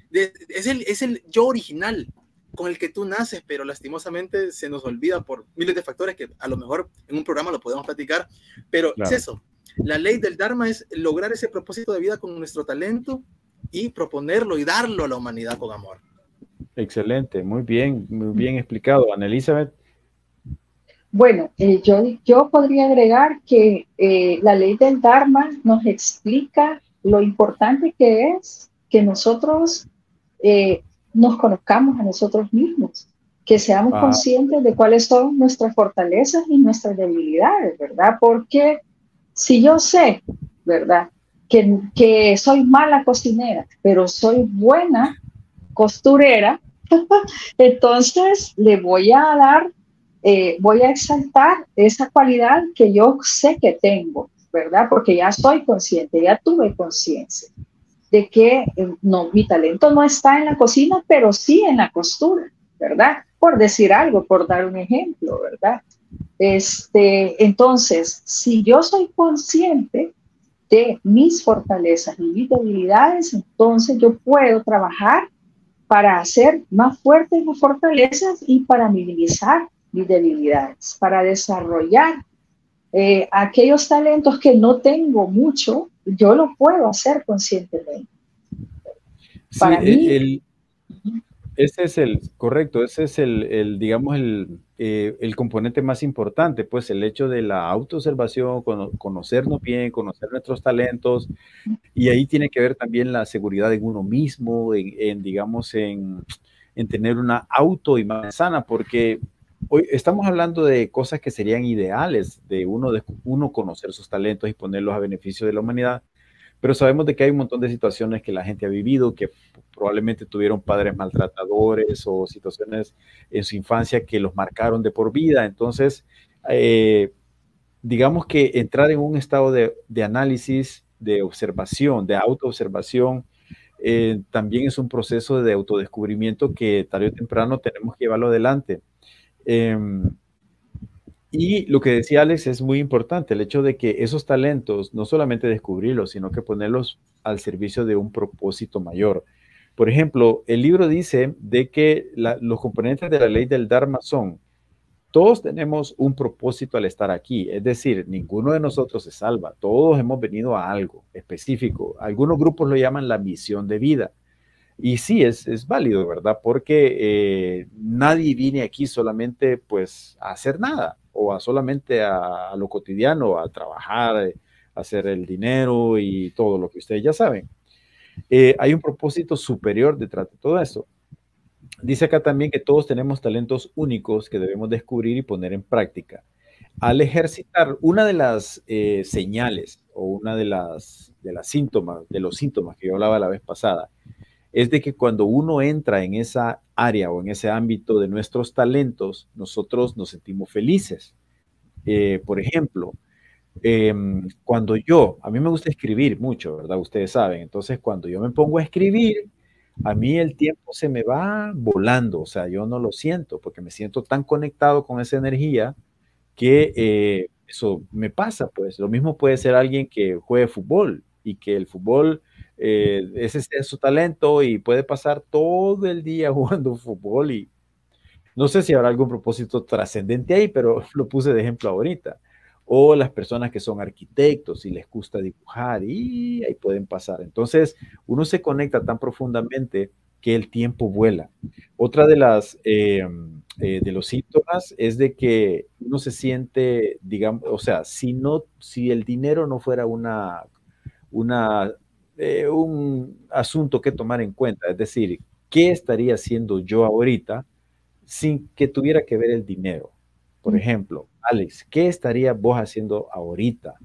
es el yo original con el que tú naces, pero lastimosamente se nos olvida por miles de factores que a lo mejor en un programa lo podemos platicar, pero claro. Es eso. La ley del Dharma es lograr ese propósito de vida con nuestro talento y proponerlo y darlo a la humanidad con amor. Excelente, muy bien explicado. Ana Elizabeth. Bueno, yo podría agregar que la ley del Dharma nos explica lo importante que es que nosotros nos conozcamos a nosotros mismos, que seamos conscientes de cuáles son nuestras fortalezas y nuestras debilidades, ¿verdad? Porque si yo sé, ¿verdad? Que soy mala cocinera, pero soy buena costurera, entonces le voy a dar, voy a exaltar esa cualidad que yo sé que tengo, ¿verdad? Porque ya soy consciente, ya tuve conciencia. de que no, mi talento no está en la cocina, pero sí en la costura, ¿verdad? Por decir algo, por dar un ejemplo, ¿verdad? Entonces, si yo soy consciente de mis fortalezas y mis debilidades, entonces yo puedo trabajar para hacer más fuertes mis fortalezas y para minimizar mis debilidades, para desarrollar aquellos talentos que no tengo mucho, yo lo puedo hacer conscientemente. Sí, Para mí, ese es correcto, ese es digamos, el componente más importante, pues el hecho de la autoobservación, conocernos bien, conocer nuestros talentos, y ahí tiene que ver también la seguridad en uno mismo, digamos, en tener una autoimagen sana, porque hoy estamos hablando de cosas que serían ideales, de uno conocer sus talentos y ponerlos a beneficio de la humanidad, pero sabemos de que hay un montón de situaciones que la gente ha vivido, que probablemente tuvieron padres maltratadores o situaciones en su infancia que los marcaron de por vida. Entonces, digamos que entrar en un estado de análisis, de observación, de autoobservación, también es un proceso de autodescubrimiento que tarde o temprano tenemos que llevarlo adelante. Y lo que decía Alex es muy importante, el hecho de que esos talentos, no solamente descubrirlos, sino que ponerlos al servicio de un propósito mayor. Por ejemplo, el libro dice de que los componentes de la ley del Dharma son: todos tenemos un propósito al estar aquí, es decir, ninguno de nosotros se salva, todos hemos venido a algo específico. Algunos grupos lo llaman la misión de vida. Y sí, es válido, ¿verdad? Porque nadie viene aquí solamente pues a hacer nada o solamente a lo cotidiano, a trabajar, a hacer el dinero y todo lo que ustedes ya saben. Hay un propósito superior detrás de todo eso. Dice acá también que todos tenemos talentos únicos que debemos descubrir y poner en práctica. Al ejercitar, una de las señales o una de los síntomas que yo hablaba la vez pasada, es de que cuando uno entra en esa área o en ese ámbito de nuestros talentos, nosotros nos sentimos felices. Por ejemplo, cuando a mí me gusta escribir mucho, ¿verdad? Ustedes saben. Entonces, cuando yo me pongo a escribir, a mí el tiempo se me va volando, o sea, yo no lo siento porque me siento tan conectado con esa energía que eso me pasa, pues. Lo mismo puede ser alguien que juegue fútbol y que el fútbol, ese es su talento y puede pasar todo el día jugando fútbol y no sé si habrá algún propósito trascendente ahí, pero lo puse de ejemplo ahorita. O las personas que son arquitectos y les gusta dibujar y ahí pueden pasar. Entonces, uno se conecta tan profundamente que el tiempo vuela. Otra de de los síntomas es de que uno se siente, digamos, o sea, si el dinero no fuera un asunto que tomar en cuenta, es decir, ¿qué estaría haciendo yo ahorita sin que tuviera que ver el dinero? Por ejemplo, Alex, ¿qué estaría vos haciendo ahorita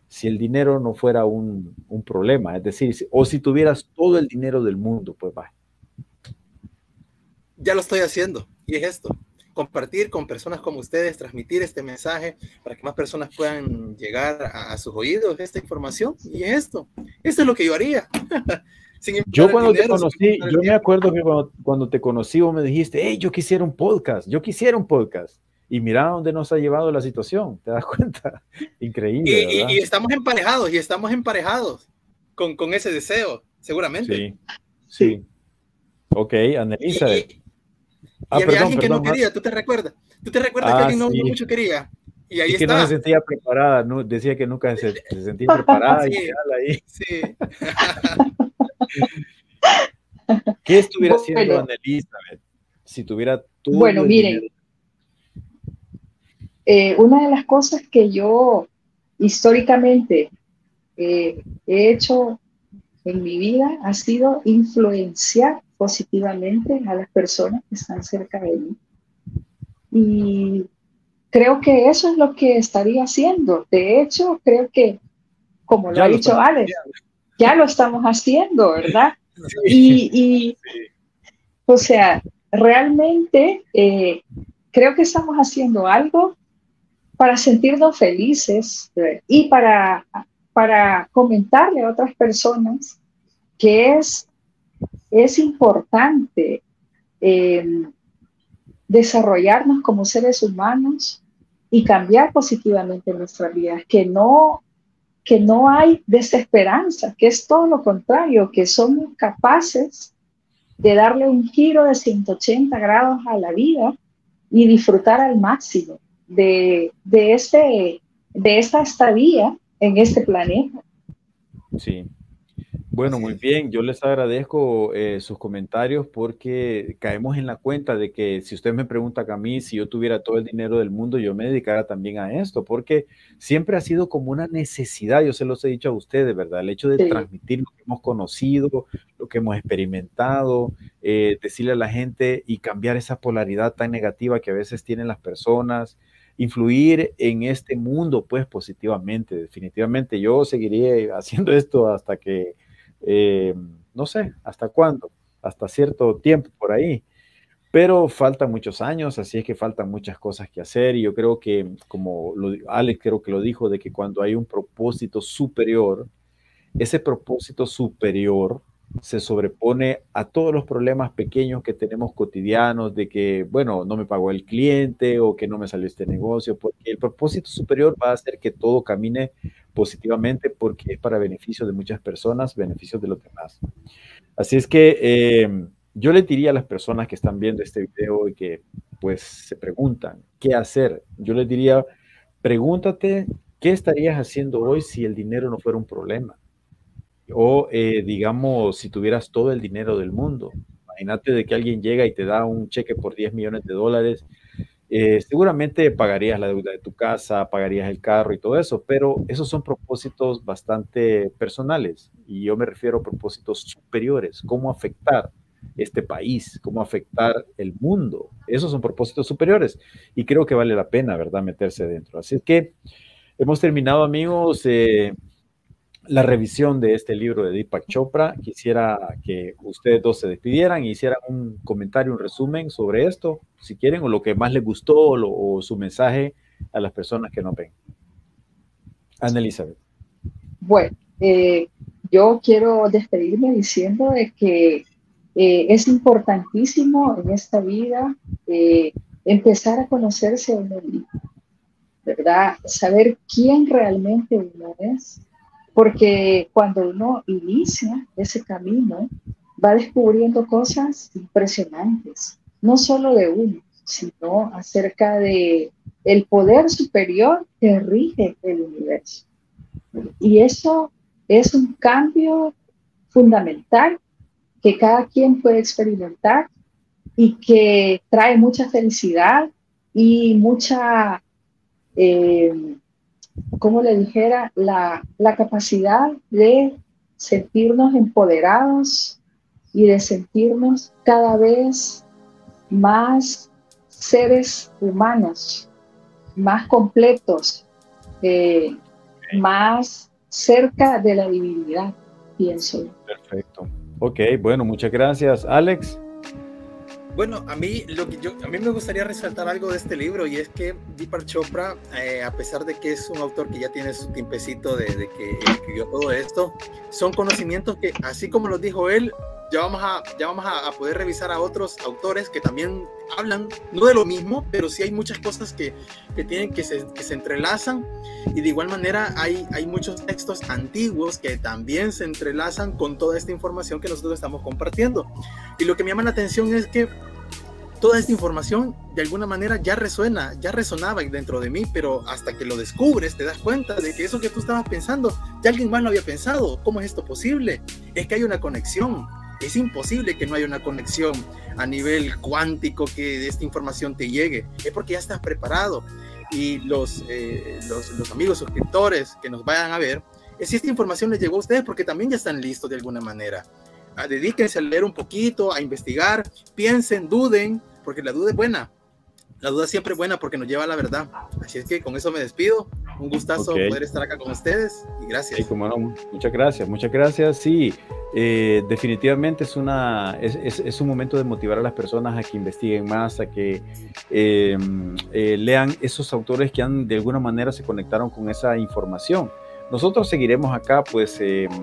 si el dinero no fuera un problema? Es decir, o si tuvieras todo el dinero del mundo, pues va. Ya lo estoy haciendo y es esto: compartir con personas como ustedes, transmitir este mensaje para que más personas puedan llegar a sus oídos esta información. Y es esto es lo que yo haría. Yo cuando te conocí, yo me acuerdo que cuando te conocí vos me dijiste: hey, yo quisiera un podcast. Y mira dónde nos ha llevado la situación, ¿te das cuenta? Increíble, ¿verdad? Y estamos emparejados con ese deseo, seguramente. Sí. Ok, Annelisa. Y había alguien que no quería, ¿tú te recuerdas? ¿Tú te recuerdas que alguien no mucho quería? Y ahí y que está. no se sentía preparada, ¿no? Decía que nunca se sentía preparada. Sí, y ahí. Sí. ¿Qué estuviera haciendo Annelisa si tuviera todo bueno, el miren, dinero? Una de las cosas que yo históricamente he hecho en mi vida ha sido influenciar positivamente a las personas que están cerca de mí. Y creo que eso es lo que estaría haciendo. De hecho, creo que, como lo ha dicho Alex, ya lo estamos haciendo, ¿verdad? Sí. O sea, realmente creo que estamos haciendo algo para sentirnos felices y para comentarle a otras personas que es importante desarrollarnos como seres humanos y cambiar positivamente nuestras vidas, que no hay desesperanza, que es todo lo contrario, que somos capaces de darle un giro de 180 grados a la vida y disfrutar al máximo de esta estadía en este planeta. Sí. Bueno, muy bien. Yo les agradezco sus comentarios porque caemos en la cuenta de que si usted me pregunta a mí, si yo tuviera todo el dinero del mundo, yo me dedicara también a esto, porque siempre ha sido como una necesidad, yo se los he dicho a ustedes, ¿verdad? El hecho de transmitir lo que hemos conocido, lo que hemos experimentado, decirle a la gente y cambiar esa polaridad tan negativa que a veces tienen las personas, influir en este mundo, pues positivamente, definitivamente. Yo seguiré haciendo esto hasta que no sé hasta cuándo, hasta cierto tiempo por ahí, pero faltan muchos años, así es que faltan muchas cosas que hacer y yo creo que, como Alex creo que lo dijo, de que cuando hay un propósito superior, ese propósito superior se sobrepone a todos los problemas pequeños que tenemos cotidianos, de que, bueno, no me pagó el cliente o que no me salió este negocio, porque el propósito superior va a hacer que todo camine positivamente porque es para beneficio de muchas personas, beneficio de los demás. Así es que yo le diría a las personas que están viendo este video y que pues se preguntan qué hacer, yo les diría, pregúntate qué estarías haciendo hoy si el dinero no fuera un problema. O digamos, si tuvieras todo el dinero del mundo. Imagínate de que alguien llega y te da un cheque por $10 millones, seguramente pagarías la deuda de tu casa, pagarías el carro y todo eso, pero esos son propósitos bastante personales y yo me refiero a propósitos superiores, cómo afectar este país, cómo afectar el mundo. Esos son propósitos superiores y creo que vale la pena, ¿verdad?, meterse dentro. Así que hemos terminado, amigos, la revisión de este libro de Deepak Chopra. Quisiera que ustedes dos se despidieran y hicieran un comentario, un resumen sobre esto, si quieren, o lo que más les gustó, o su mensaje a las personas que nos ven. Ana Elizabeth. Bueno, yo quiero despedirme diciendo de que es importantísimo en esta vida empezar a conocerse a uno mismo, ¿verdad? Saber quién realmente uno es. Porque cuando uno inicia ese camino, va descubriendo cosas impresionantes, no solo de uno, sino acerca de el poder superior que rige el universo. Y eso es un cambio fundamental que cada quien puede experimentar y que trae mucha felicidad y mucha... como le dijera, la capacidad de sentirnos empoderados y de sentirnos cada vez más seres humanos, más completos, más cerca de la divinidad, pienso. Perfecto. Ok, bueno, muchas gracias, Alex. Bueno, a mí me gustaría resaltar algo de este libro, y es que Deepak Chopra, a pesar de que es un autor que ya tiene su tiempecito de que escribió todo esto, son conocimientos que, así como los dijo él, ya vamos a poder revisar a otros autores que también hablan, no de lo mismo, pero sí hay muchas cosas que se entrelazan, y de igual manera hay muchos textos antiguos que también se entrelazan con toda esta información que nosotros estamos compartiendo. Y lo que me llama la atención es que toda esta información de alguna manera ya resonaba dentro de mí, pero hasta que lo descubres te das cuenta de que eso que tú estabas pensando, ya alguien más lo había pensado. ¿Cómo es esto posible? Es que hay una conexión. Es imposible que no haya una conexión a nivel cuántico que esta información te llegue. Es porque ya estás preparado. Y los amigos suscriptores que nos vayan a ver, si esta información les llegó a ustedes, porque también ya están listos de alguna manera. Dedíquense a leer un poquito, a investigar, piensen, duden, porque la duda es buena. La duda siempre es buena porque nos lleva a la verdad. Así es que con eso me despido. Un gustazo poder estar acá con ustedes y gracias. Sí, como no, muchas gracias, muchas gracias. Sí, definitivamente es un momento de motivar a las personas a que investiguen más, a que lean esos autores que de alguna manera se conectaron con esa información. Nosotros seguiremos acá pues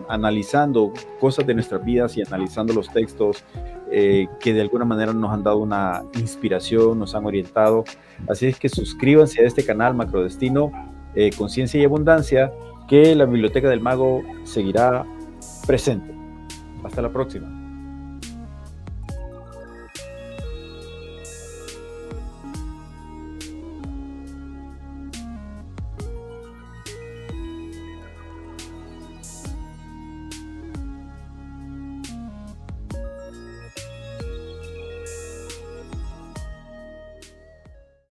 analizando cosas de nuestras vidas y analizando los textos que de alguna manera nos han dado una inspiración, nos han orientado. Así es que suscríbanse a este canal Macrodestino, Conciencia y Abundancia, que la Biblioteca del Mago seguirá presente. Hasta la próxima.